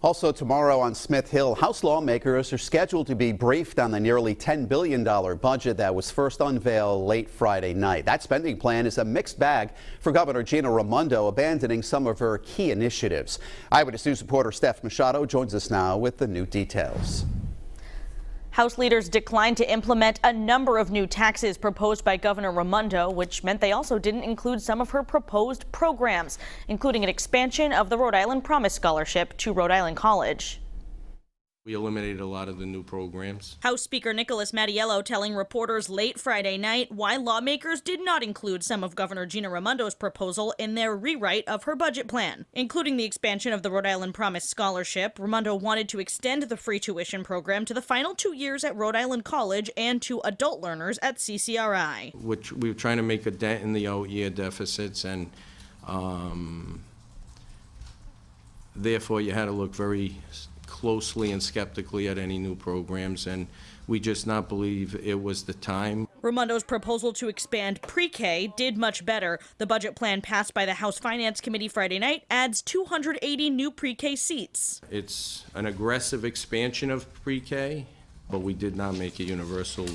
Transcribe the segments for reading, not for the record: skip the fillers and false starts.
Also tomorrow on Smith Hill, House lawmakers are scheduled to be briefed on the nearly $10 billion budget that was first unveiled late Friday night. That spending plan is a mixed bag for Governor Gina Raimondo, abandoning some of her key initiatives. Eyewitness News reporter Steph Machado joins us now with the new details. House leaders declined to implement a number of new taxes proposed by Governor Raimondo, which meant they also didn't include some of her proposed programs, including an expansion of the Rhode Island Promise Scholarship to Rhode Island College. We eliminated a lot of the new programs. House Speaker Nicholas Mattiello telling reporters late Friday night why lawmakers did not include some of Governor Gina Raimondo's proposal in their rewrite of her budget plan, including the expansion of the Rhode Island Promise Scholarship. Raimondo wanted to extend the free tuition program to the final 2 years at Rhode Island College and to adult learners at CCRI. Which we were trying to make a dent in the out-year deficits, and therefore you had to look very closely and skeptically at any new programs, and we just not believe it was the time. Raimondo's proposal to expand pre-K did much better. The budget plan passed by the House Finance Committee Friday night adds 280 new pre-K seats. It's an aggressive expansion of pre-K, but we did not make it universal.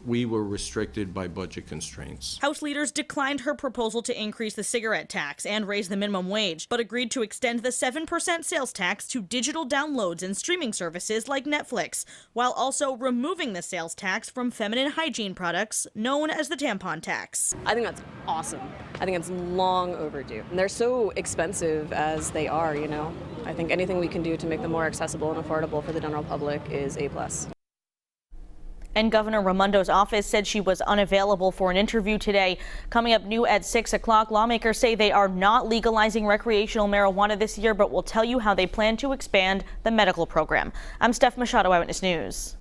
We were restricted by budget constraints. House leaders declined her proposal to increase the cigarette tax and raise the minimum wage, but agreed to extend the 7% sales tax to digital downloads and streaming services like Netflix, while also removing the sales tax from feminine hygiene products known as the tampon tax. I think that's awesome. I think it's long overdue. And they're so expensive as they are, you know. I think anything we can do to make them more accessible and affordable for the general public is A+. And Governor Raimondo's office said she was unavailable for an interview today. Coming up new at 6 o'clock, lawmakers say they are not legalizing recreational marijuana this year, but will tell you how they plan to expand the medical program. I'm Steph Machado, Eyewitness News.